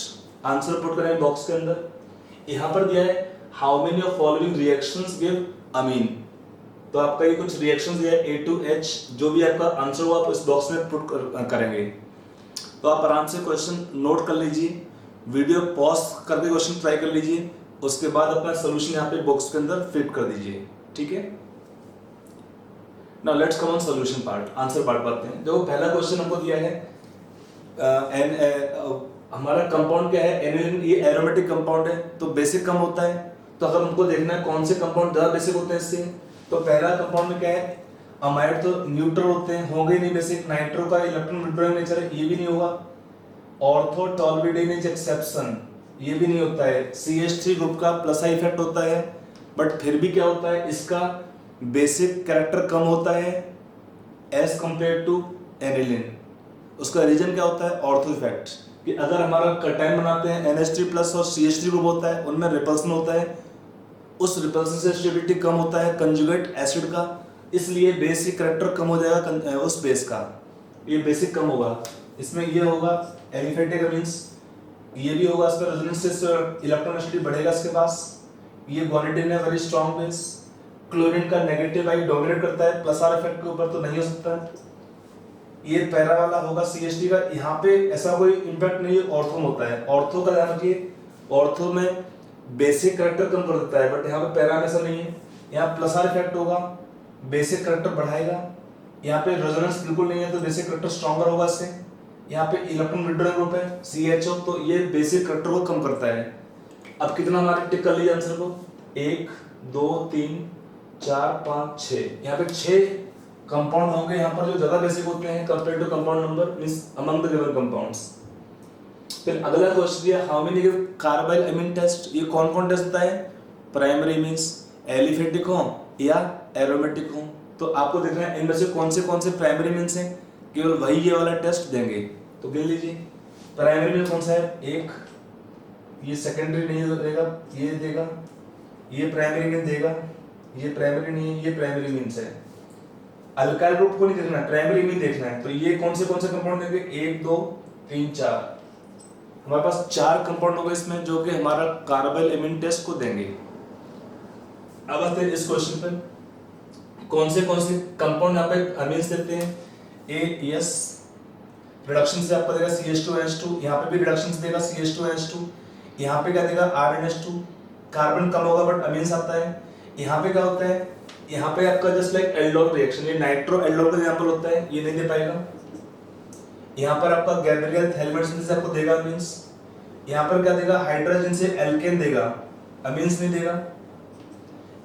answer put करें बॉक्स के अंदर। यहाँ पर दिया है, how many of following reactions give amine, तो आपका ये कुछ रिएक्शंस दिया है A2H, जो भी आपका आंसर हो आप इस बॉक्स में पुट करेंगे। तो आप आराम से क्वेश्चन नोट कर लीजिए, वीडियो पॉज करके क्वेश्चन ट्राई कर लीजिए, उसके बाद अपना सोल्यूशन यहाँ पे बॉक्स के अंदर फिट कर दीजिए, ठीक है। Now let's come on solution part, answer part पढ़ते हैं। जो पहला क्वेश्चन हमको दिया है, हमारा कंपाउंड क्या है, एनिलीन, ये एरोमेटिक कंपाउंड है, तो बेसिक कम होता है। तो अगर हमको देखना है कौन से कंपाउंड ज्यादा बेसिक होते हैं इससे, तो पहला कंपाउंड में क्या है, अमाइड तो न्यूट्रल होते हैं, होंगे ही नहीं बेसिक। नाइट्रो का इलेक्ट्रॉन विड्रॉइंग नेचर है, ये भी नहीं होगा। ऑर्थो टॉलबिडेन इज एक्सेप्शन, ये भी नहीं होता है। CH3 ग्रुप का प्लस आई इफेक्ट होता है, बट फिर भी क्या होता है, इसका बेसिक कैरेक्टर कम होता है एज कंपेयर टू एनिलीन। उसका रीजन क्या होता है, ऑर्थो इफेक्ट, कि अगर हमारा कटायन बनाते हैं NH3 प्लस और CH3 ग्रुप होता है, उनमें रिपल्सन होता है, उस रिपल्सन से स्टेबिलिटी कम होता है कंजुगेट एसिड का, इसलिए बेसिक कैरेक्टर कम हो जाएगा उस बेस का, ये बेसिक कम होगा। इसमें ये होगा एलिफेटिक अमीन्स, ये भी होगा, इसका रेजोनेंस से इलेक्ट्रोनेगेटिविटी बढ़ेगा इसके पास। ये गुआनिडीन है, वेरी स्ट्रॉन्ग बेस। क्लोरीन का नेगेटिव आई डोमिनेट करता है, प्लस आर इफेक्ट के ऊपर तो नहीं हो सकता। ये पैरा वाला होगा CH3 का, यहाँ पे ऐसा कोई इंपैक्ट नहीं है, ऑर्थो में होता है। ऑर्थो का ध्यान रखिए, ऑर्थो में बेसिक कैरेक्टर कम कर देता है, बट यहाँ पे पैरा में ऐसा नहीं है। यहाँ प्लस आर इफेक्ट होगा, बेसिक कैरेक्टर बढ़ाएगा। यहाँ पे रेजोनेंस बिल्कुल नहीं है, तो बेसिक कैरेक्टर स्ट्रॉन्गर होगा इससे। यहाँ पे इलेक्ट्रॉन विड्रॉइंग ग्रुप है CHO, तो ये बेसिक कैरेक्टर को कम करता है। अब कितना हमारे टिक कर लीजिए आंसर को, 1, 2, 3, 4, 5, 6, यहाँ पे 6 कंपाउंड होंगे यहाँ पर जो ज्यादा बेसिक होते हैं compare to compound number means among the given compounds. फिर अगला क्वेश्चन दिया, how many give carbylamine test, ये कौन कौन टेस्ट होता है, प्राइमरी मींस एलिफेटिक हो या एरोमेटिक हो, तो आपको देखना है इनमें से कौन से प्राइमरी मींस हैं, केवल वही ये वाला टेस्ट देंगे। तो गिन लीजिए, प्राइमरी मींस कौन सा है, 1, ये सेकेंडरी नहीं देगा, ये देगा, ये प्राइमरी मीन देगा, ये प्राइमरी नहीं है, ये प्राइमरी मींस है। अल्काइल ग्रुप को नहीं देखना, प्राइमरी मीन देखना है। तो ये कौन से कंपाउंड देंगे, 1, 2, 3, 4, हमारे पास 4 कंपाउंड होंगे इसमें जो कि हमारा कार्बाइल अमीन टेस्ट को देंगे। अब आते हैं इस क्वेश्चन पे, कौन से कंपाउंड यहाँ पे अमीन्स देते हैं। AS रिडक्शन से आपको देगा CH2NH2, यहाँ पे भी रिडक्शन से देगा CH2NH2, यहाँ पे क्या देगा RNH2, कार्बन कम होगा बट अमीन्स आता है। यहाँ पे क्या होता है, यहाँ पे आपका जस्ट लाइक एल्डोल रिएक्शन, ये नाइट्रो एल्डोल का एग्जांपल होता है, ये नहीं दे पाएगा। यहाँ पर आपका गैब्रियल थैलेमाइड से आपको देगा अमीन्स, यहाँ पर क्या देगा, हाइड्रोजन से एल्केन देगा, अमीन्स नहीं देगा।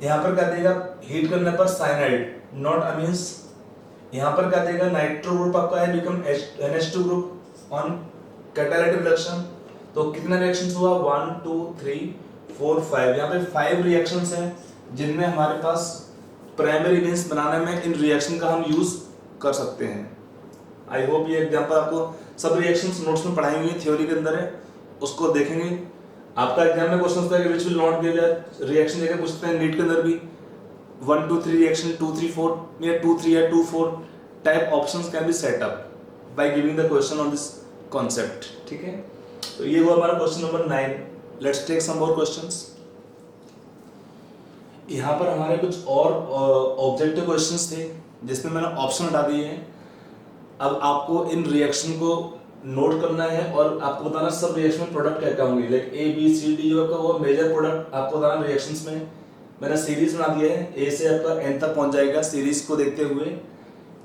यहाँ पर क्या देगा, हीट करने पर साइनाइड, नॉट अमीन्स। यहाँ पर क्या देगा, नाइट्रो ग्रुप आपका है become NH2 group on catalytic reaction. तो कितने रिएक्शंस हुआ, 1, 2, 3, 4, 5, यहाँ पे 5 रिएक्शंस हैं जिनमें हमारे पास प्राइमरी मींस बनाने में इन रिएक्शन का हम यूज कर सकते हैं। आई होप ये एग्जांपल आपको सब रिएक्शंस नोट्स में पढ़ाई हुई है, थ्योरी के अंदर है, उसको देखेंगे। आपका एग्जाम में क्वेश्चन होता है कि which will not give reaction देकर पूछते हैं नीट के अंदर भी 1 2 3 रिएक्शन 2 3 4 या 2 3 या 2 4 type options can be set up by giving the question on this concept. ठीक है, तो ये हुआ हमारा question number 9। Let's take some more questions. यहाँ पर हमारे कुछ और ऑब्जेक्टिव क्वेश्चंस थे जिसमें मैंने ऑप्शन हटा दिए हैं। अब आपको इन रिएक्शन को नोट करना है और आपको बताना सब रिएक्शन में प्रोडक्ट क्या क्या होंगे, like A B C D जो आपका वो मेजर प्रोडक्ट आपको बताना रिएक्शंस में। मैंने सीरीज बना दिया है, ए से आपका एन तक पहुंच जाएगा सीरीज को देखते हुए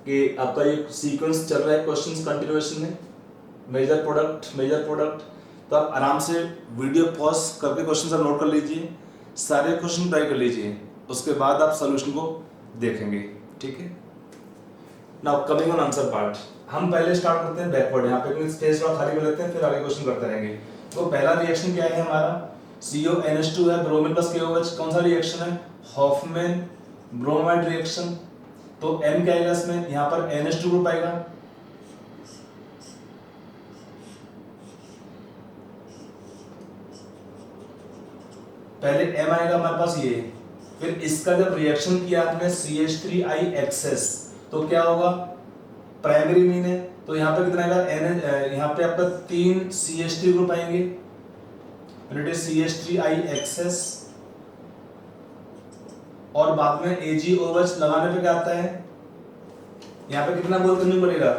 कि आपका ये सीक्वेंस चल रहा है क्वेश्चंस कंटिन्यूएशन में, मेजर प्रोडक्ट। तो आप आराम से वीडियो पॉज करके क्वेश्चन आप नोट कर लीजिए, सारे क्वेश्चन ट्राई कर लीजिए, उसके बाद आप सोल्यूशन को देखेंगे। ठीक है, now coming on answer part, हम पहले स्टार्ट करते हैं बैकवर्ड। यहाँ पे स्पेस थोड़ा खाली कर लेते हैं, फिर आगे क्वेश्चन करते रहेंगे। तो पहला रिएक्शन क्या है हमारा, CONH2 है, ब्रोमीन प्लस KOH। कौन सा रिएक्शन है, हॉफमैन ब्रोमाइड रिएक्शन। तो M क्या आएगा इसमें, यहाँ पर NH2 ग्रुप आएगा, पहले M आएगा हमारे पास ये, फिर इसका जब रिएक्शन किया आपने CH3I एक्सेस तो क्या होगा, प्राइमरी मीन है, तो यहाँ पे कितना आएगा, यहाँ पे आपका 3 CH3 ग्रुप आएंगे, CH3I एक्सेस, और बाद में AgOH लगाने पे क्या आता है, यहाँ पे कितना मोल कंज्यूम बनेगा,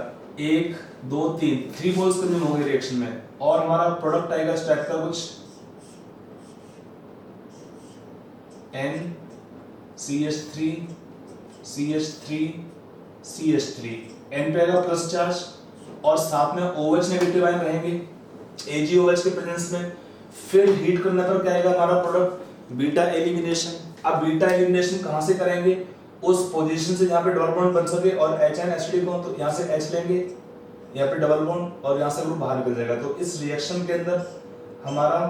1 2 3 मोल्स कंज्यूम होंगे रिएक्शन में, और हमारा प्रोडक्ट आएगा इस टाइप का कुछ N CH3 CH3 CH3, N पे आएगा प्लस चार्ज और साथ में OH नेगेटिव आयन रहेंगे AgOH के प्रेजेंस में। फिर हीट करने पर क्या आएगा हमारा प्रोडक्ट, बीटा एलिमिनेशन। अब बीटा एलिमिनेशन कहाँ से करेंगे, उस पोजीशन से जहाँ पे डबल बॉन्ड बन सके और HNH3 को, तो यहाँ से H लेंगे, यहाँ पे डबल बॉन्ड और यहाँ से ग्रुप बाहर निकल जाएगा। तो इस रिएक्शन के अंदर हमारा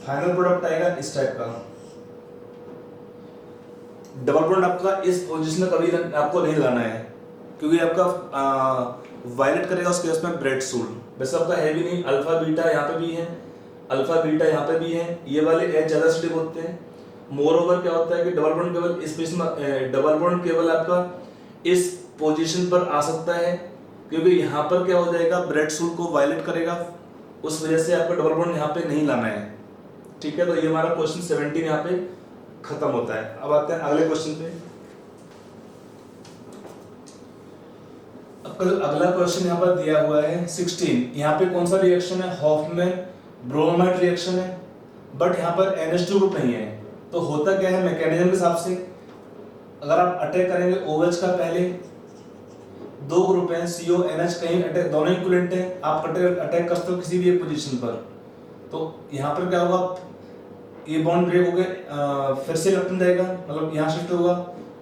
फाइनल प्रोडक्ट आएगा इस टाइप का। डबल बॉन्ड आपका इस पोजीशन में कभी आपको नहीं लगाना है क्योंकि आपका वायलेट करेगा उसके उसमें ब्रेड सूल। वैसे आपका है भी नहीं, अल्फा बीटा यहाँ पे भी है, अल्फा बीटा यहाँ पे भी है, ये वाले एच ज्यादा स्टिक होते हैं। मोर ओवर क्या होता है कि डबल बॉन्ड केवल इस पेज में, डबल बॉन्ड केवल आपका इस पोजीशन पर आ सकता है क्योंकि यहाँ पर क्या हो जाएगा, ब्रेड सूल को वायलेट करेगा, उस वजह से आपको डबल बॉन्ड यहाँ पे नहीं लाना है। ठीक है, तो ये हमारा क्वेश्चन 17 यहाँ पे खत्म होता है। अब आते हैं अगले क्वेश्चन पे। अब अगला क्वेश्चन यहाँ पर दिया हुआ है 16। यहाँ पे कौन सा रिएक्शन है, हॉफमैन ब्रोमाइड रिएक्शन है, बट यहाँ पर NH2 ग्रुप नहीं है। तो होता क्या है मैकेनिज्म के हिसाब से, अगर आप अटैक करेंगे OH का, पहले दो ग्रुप हैं CONH, कहीं अटैक दोनों इक्विवेलेंट हैं, आप अटैक कर सकते हो किसी भी एक पोजीशन पर। तो यहाँ पर क्या होगा, ये बॉन्ड ब्रेक हो गए, फिर से इलेक्ट्रॉन जाएगा, मतलब यहाँ शिफ्ट होगा,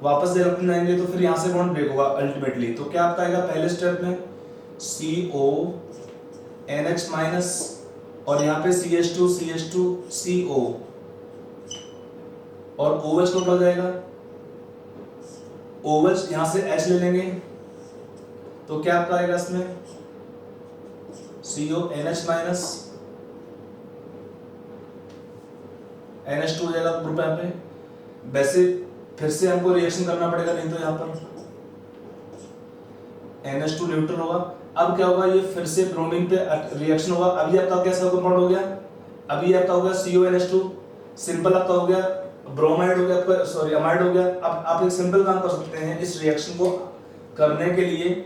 वापस से इलेक्ट्रॉन आएंगे तो फिर यहाँ से बॉन्ड ब्रेक होगा अल्टीमेटली। तो क्या आपका आएगा पहले स्टेप में CONH माइनस और यहाँ पे CH2 CO और OH टोटल हो जाएगा, OH यहाँ से H ले लेंगे तो क्या आपका आएगा इसमें CONH माइनस NH2 हो जाएगा ग्रुप यहाँ पे। वैसे फिर से हमको रिएक्शन करना पड़ेगा, नहीं तो यहाँ पर NH2 न्यूट्रल होगा। अब क्या होगा, ये फिर से ब्रोमीन पे रिएक्शन होगा। अभी आपका कैसा कंपाउंड हो गया, अभी आपका हो गया CONH2, सिंपल आपका हो गया ब्रोमाइड हो गया, आपका सॉरी अमाइड हो गया। अब आप एक सिंपल काम कर सकते हैं, इस रिएक्शन को करने के लिए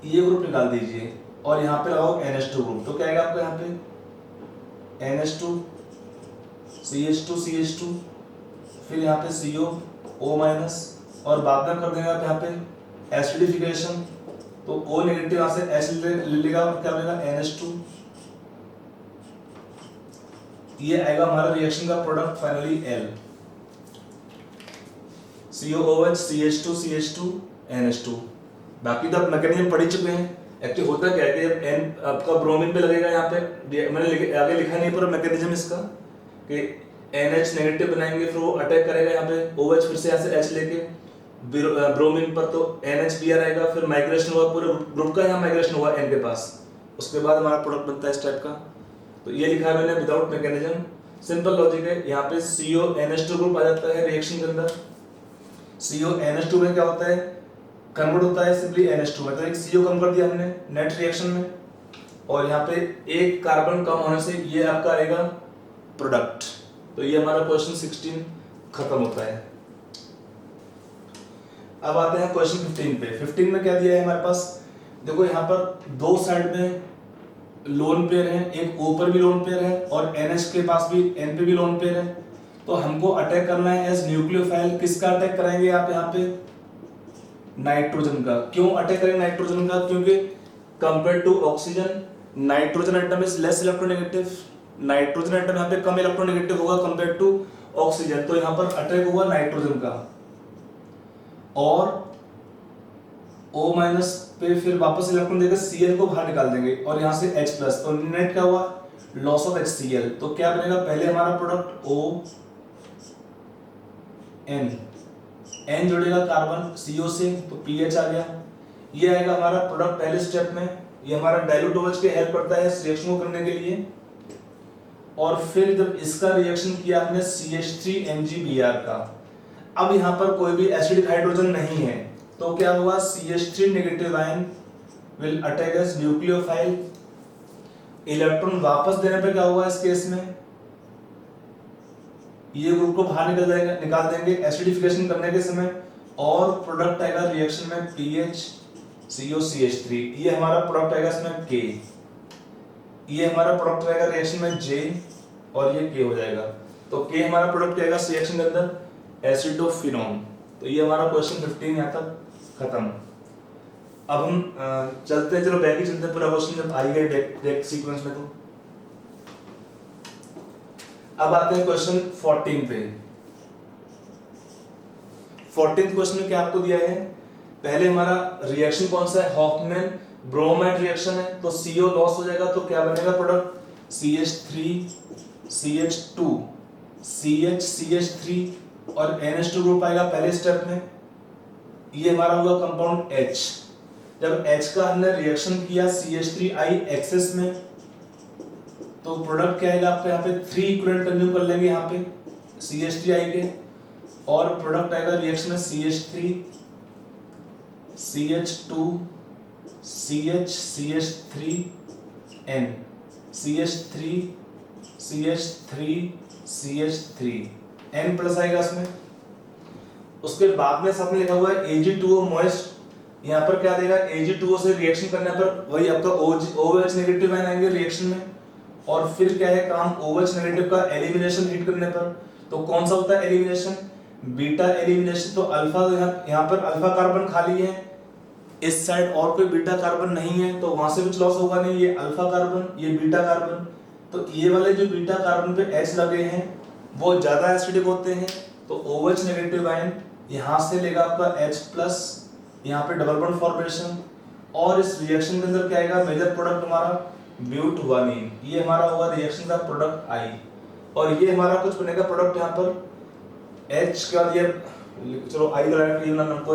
ये ग्रुप निकाल दीजिए और यहाँ पे लगाओ NH2 ग्रुप। तो क्या आएगा आपका यहाँ पे NH2 CH2 फिर यहाँ पे CO माइनस और बाद में कर देंगे आप यहाँ पे एसिडिफिकेशन, तो O नेगेटिव यहाँ से H ले लेगा और क्या बनेगा NH2। ये आएगा हमारा रिएक्शन का product finally L, COOH CH2 NH2। बाकी तो आप मैकेनिज्म पढ़ ही चुके हैं। एक्चुअली होता क्या है कि N आपका ब्रोमीन पे लगेगा, यहाँ पे मैंने आगे लिखा नहीं पूरा मैकेनिज्म इसका कि NH नेगेटिव बनाएंगे, फिर वो अटैक करेगा यहाँ पे OH, फिर से यहाँ से H लेके ब्रोमीन पर तो NHBr आएगा, फिर माइग्रेशन हुआ पूरे ग्रुप का, यहाँ माइग्रेशन हुआ N के पास, उसके बाद हमारा प्रोडक्ट बनता है इस टाइप का। तो ये लिखा है मैंने विदाउट मैकेनिज्म, सिंपल लॉजिक है। यहाँ पे CONH2 ग्रुप आ जाता है रिएक्शन के अंदर। CONH2 में क्या होता है, कन्वर्ट होता है सिंपली NH2 में, तो एक CO कम कर दिया हमने नेट रिएक्शन में, और यहाँ पे एक कार्बन कम होने से ये आपका आएगा प्रोडक्ट। तो ये हमारा क्वेश्चन 16 खत्म होता है। अब आते हैं क्वेश्चन 15 पे। 15 में क्या दिया है हमारे पास, देखो यहाँ पर दो साइड में लोन पेयर है, एक O पर भी लोन पेयर है और NH के पास भी N पे भी लोन पेयर है। तो हमको अटैक करना है एज न्यूक्लियोफाइल। किसका अटैक कराएंगे आप यहाँ पे, नाइट्रोजन का। क्यों अटैक करेंगे नाइट्रोजन का, क्योंकि compare to oxygen nitrogen atom is less electronegative. Nitrogen atom यहाँ पे कम इलेक्ट्रोनेगेटिव होगा कंपेयर टू ऑक्सीजन, तो यहाँ पर अटैक हुआ नाइट्रोजन का। और O माइनस पे फिर वापस इलेक्ट्रॉन देकर Cl को बाहर निकाल देंगे और यहाँ से H प्लस, तो नेट क्या हुआ, लॉस ऑफ HCl। तो क्या बनेगा, पहले हमारा प्रोडक्ट ON, N जुड़ेगा कार्बन CO से, तो PH आ गया। ये आएगा हमारा प्रोडक्ट पहले स्टेप में। ये हमारा डाइल्यूट OH के हेल्प करता है इस रिएक्शन को करने के लिए। और फिर जब इसका रिएक्शन किया हमने CH3MgBr का, अब यहाँ पर कोई भी एसिडिक हाइड्रोजन नहीं है, तो क्या हुआ, CH3 negative ion will attack as nucleophile. Electron वापस देने पे क्या हुआ इस केस में, ये ग्रुप को बाहर निकाल देंगे एसिडिफिकेशन करने के समय, और प्रोडक्ट आएगा रिएक्शन में PHCOCH3। ये हमारा प्रोडक्ट आएगा इसमें K, ये हमारा प्रोडक्ट आएगा रिएक्शन में J, और ये K हो जाएगा। तो K हमारा प्रोडक्ट आएगा रिएक्शन के अंदर एसिडोफिनोन। तो ये हमारा क्वेश्चन 15 यहाँ तक खत्म। अब हम चलते हैं, चलो बैक ही चलते हैं, पूरा क्वेश्चन जब आई गए बैक सीक्वेंस में। तो अब आते हैं क्वेश्चन 14 पे। 14th क्वेश्चन में क्या आपको दिया है, पहले हमारा रिएक्शन कौन सा है, हॉफमैन ब्रोमाइड रिएक्शन है, तो CO लॉस हो जाएगा, तो क्या बनेगा प्रोडक्ट, CH3 CH2 CH3 और NH2 ग्रुप आएगा पहले स्टेप में। ये हमारा हुआ कंपाउंड H। जब H का हमने रिएक्शन किया CH3I एक्सेस में, तो प्रोडक्ट क्या आएगा आपका, यहाँ पे 3 इक्विवेलेंट कंज्यूम कर लेंगे यहाँ पे CH3I के, और प्रोडक्ट आएगा रिएक्शन में CH3 CH2 CH3N CH3 CH3 N plus आएगा इसमें। उसके बाद में साथ में लिखा हुआ है Ag2O मॉइस्ट। यहाँ पर क्या देगा, Ag2O से रिएक्शन करने पर वही आपका OH नेगेटिव आयन आएंगे रिएक्शन में, और फिर क्या है काम OH नेगेटिव का एलिमिनेशन हीट करने पर। तो कौन सा होता है एलिमिनेशन, बीटा एलिमिनेशन। तो अल्फा, यहाँ पर अल्फा कार्बन खाली है, इस साइड और कोई बीटा कार्बन नहीं है, तो वहां से कुछ लॉस होगा नहीं, ये अल्फा कार्बन ये बीटा कार्बन। तो ये वाले जो बीटा कार्बन पे H लगे हैं वो ज्यादा एसिडिक होते हैं, तो OH नेगेटिव आयन यहाँ से लेगा आपका H प्लस, यहाँ पे डबल बॉन्ड फॉर्मेशन, और इस रिएक्शन के अंदर क्या आएगा, मेजर प्रोडक्ट हमारा ब्यूटवानीन। ये हमारा हुआ रिएक्शन का प्रोडक्ट I, और ये हमारा कुछ बनेगा प्रोडक्ट यहाँ पर H का, ये चलो I लगा के ये वाला हमको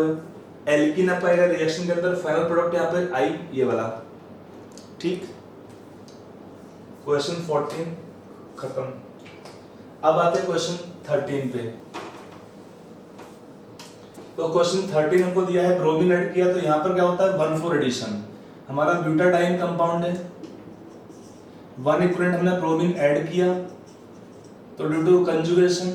एल्कीन आ पाएगा रिएक्शन के अंदर, फाइनल प्रोडक्ट यहाँ पे I ये वाला। ठीक, क्वेश्चन 14 खत्म। अब आते हैं क्वेश्चन 13 पे। तो क्वेश्चन 13 हमको दिया है ब्रोमीन ऐड किया, तो यहाँ पर क्या होता है 1,4 एडिशन। हमारा ब्यूटाडाइन कंपाउंड है, 1 इक्विवेलेंट हमने ब्रोमीन ऐड किया, तो ड्यू टू कंजुगेशन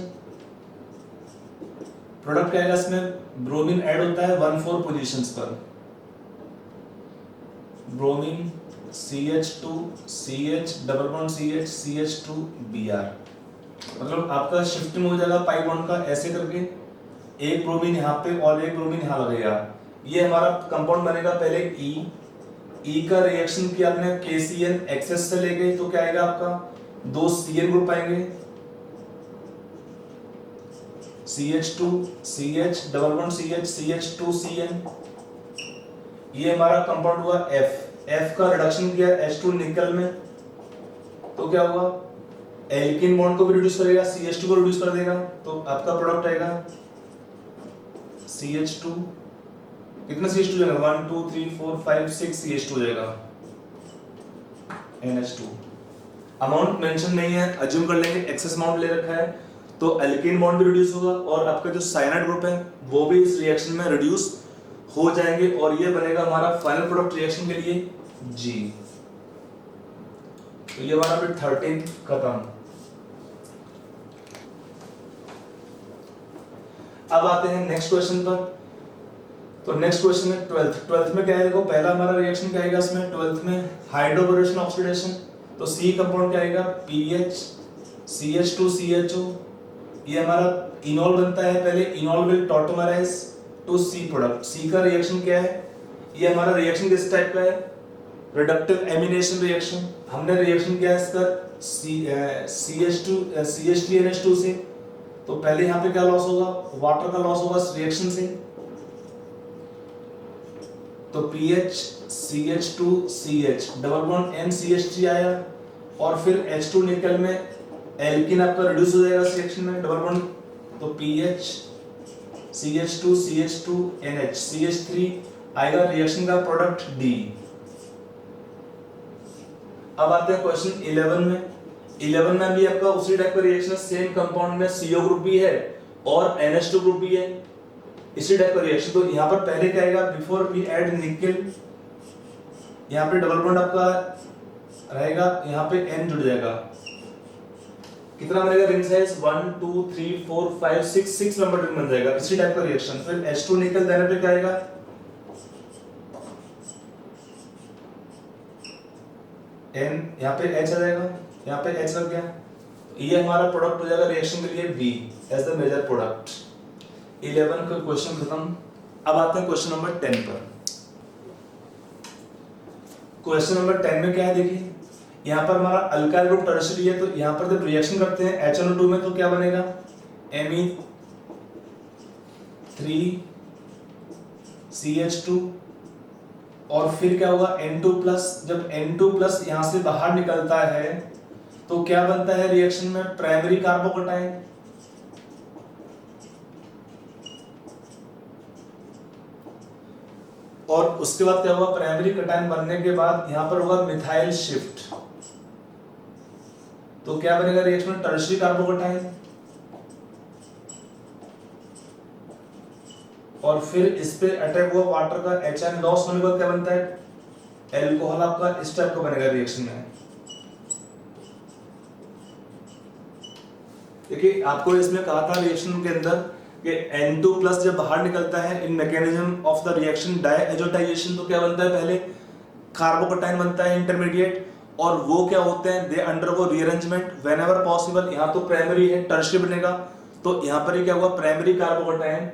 प्रोडक्ट क्या आएगा इसमें, ब्रोमीन ऐड होता है 1,4 पोजीशंस पर। Bromine CH2 CH double bond CH CH2 Br, मतलब आपका शिफ्टिंग हो जाएगा पाई बॉन्ड का ऐसे करके, एक ब्रोमीन यहाँ पे और एक ब्रोमीन यहाँ लगेगा। ये हमारा कंपाउंड बनेगा पहले E का रिएक्शन किया आपने KCN एक्सेस से लेके, तो क्या आएगा आपका 2 CN ग्रुप आएंगे, CH2 CH double bond CH CH2 CN। ये हमारा कंपाउंड हुआ F का रिडक्शन किया H2 निकल में, तो क्या हुआ एल्कीन बॉन्ड को भी रिड्यूस करेगा, CH2 को रिड्यूस कर देगा, तो आपका प्रोडक्ट आएगा CH2, कितना CH2 जाएगा, 1 2 3 4 5 6 CH2 जाएगा, NH2। अमाउंट मेंशन नहीं है, अज्यूम कर लेंगे एक्सेस अमाउंट ले रखा है, तो एल्केन बॉन्ड भी रिड्यूस होगा और आपका जो साइनाइड ग्रुप है वो भी इस रिएक्शन में रिड्यूस हो जाएंगे और ये बनेगा हमारा फाइनल प्रोडक्ट रिएक्शन के लिए G। तो ये हमारा फिर 13 खत्म। अब आते हैं नेक्स्ट क्वेश्चन पर। तो नेक्स्ट क्वेश्चन है 12th में क्या है, देखो पहला हमारा रिएक्शन क्या आएगा इसमें 12th में, हाइड्रोबोरेशन ऑक्सीडेशन। तो C कंपाउंड क्या आएगा, PH CH2 CHO, ये हमारा इनॉल बनता है, पहले enol will tautomerise to C product. C का रिएक्शन क्या है, ये हमारा रिएक्शन किस टाइप का है, रिडक्टिव एमिनेशन रिएक्शन। हमने रिएक्शन किया है इसका CH3NH2 से, तो पहले यहाँ पे क्या लॉस होगा, वाटर का लॉस होगा इस रिएक्शन से, तो PH CH2CH double bond NCH3 आया और फिर H2 निकल में एल्कीन आपका रिड्यूस हो जाएगा रिएक्शन में, डबल बॉन्ड, तो PH CH2CH2NH CH3 आएगा रिएक्शन का प्रोडक्ट D। अब आते हैं क्वेश्चन 11 में। 11 में भी आपका उसी टाइप का रिएक्शन है, सेम कंपाउंड में CO ग्रुप भी है और NH2 ग्रुप भी है, इसी टाइप का रिएक्शन। तो यहाँ पर पहले क्या आएगा, बिफोर वी ऐड निकल, यहाँ पे डबल बॉन्ड आपका रहेगा, यहाँ पे N जुड़ जाएगा, कितना बनेगा रिंग साइज 1 2 3 4 5 6 नंबर रिंग बन जाएगा, इसी टाइप का रिएक्शन। फिर H2 निकल देने पे क्या आएगा, N, यहाँ पे H आ जाएगा, यहाँ पे H लग गया, ये हमारा प्रोडक्ट हो जाएगा रिएक्शन के लिए B as the major product. 11 का क्वेश्चन खत्म। अब आते हैं क्वेश्चन नंबर 10 पर। क्वेश्चन नंबर 10 में क्या है, देखिए यहाँ पर हमारा अल्काइल ग्रुप टर्शियरी है, तो यहाँ पर जब रिएक्शन करते हैं HNO2 में तो क्या बनेगा, Me3CH2 और फिर क्या होगा N2+। जब N2+ यहाँ से बाहर निकलता है तो क्या बनता है रिएक्शन में, प्राइमरी कार्बोकटाइन, और उसके बाद क्या होगा, प्राइमरी कटायन बनने के बाद यहाँ पर होगा मिथाइल शिफ्ट, तो क्या बनेगा रिएक्शन में, टर्शियरी कार्बोकटाइन, और फिर इस पे अटैक हुआ वाटर का, HN लॉस होने के बाद क्या बनता है, एल्कोहल आपका इस टाइप का बनेगा रिएक्शन में। देखिए आपको इसमें कहा था रिएक्शन के अंदर कि N2+ जब बाहर निकलता है in mechanism of the reaction diazotization, तो क्या बनता है, पहले कार्बोकटाइन बनता है इंटरमीडिएट, और वो क्या होते हैं, they undergo rearrangement whenever possible. यहाँ तो प्राइमरी है, टर्शियरी बनेगा, तो यहाँ पर ही क्या हुआ, primary carbocation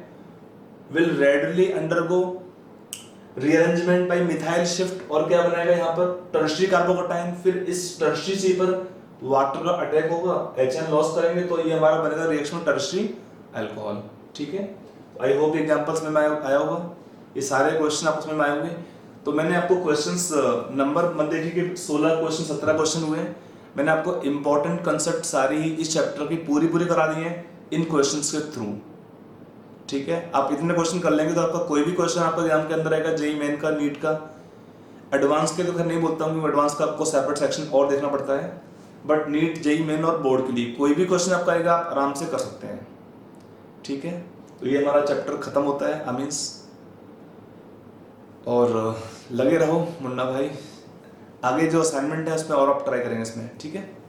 will readily undergo rearrangement by methyl shift, और क्या बनाएगा यहाँ पर, टर्शियरी कार्बोकटाइन। फिर इस टर्शियरी सी पर वाटर का अटैक होगा, HN लॉस करेंगे, तो ये हमारा बनेगा रिएक्शन टर्शियरी अल्कोहल। ठीक है, आई होप एग्जांपल्स में आया होगा, ये सारे क्वेश्चन आपस में आए होंगे। तो मैंने आपको क्वेश्चंस नंबर मत देखिए कि 16 क्वेश्चन 17 क्वेश्चन हुए, मैंने आपको इंपॉर्टेंट कंसेप्ट सारी इस चैप्टर की पूरी करा दी है इन क्वेश्चंस के थ्रू। ठीक है, आप इतने क्वेश्चन कर लेंगे तो आपका कोई भी क्वेश्चन आपका एग्जाम के अंदर आएगा, जेईई मेन का, नीट का, एडवांस के तो खैर नहीं बोलता हूँ, एडवांस का आपको सेपरेट सेक्शन और देखना पड़ता है, बट नीट, जेईई मेन और बोर्ड के लिए कोई भी क्वेश्चन आपका आएगा आप आराम से कर सकते हैं। ठीक है, तो ये हमारा चैप्टर खत्म होता है अमीन्स, और लगे रहो मुन्ना भाई, आगे जो असाइनमेंट है उसमें और आप ट्राई करेंगे इसमें। ठीक है।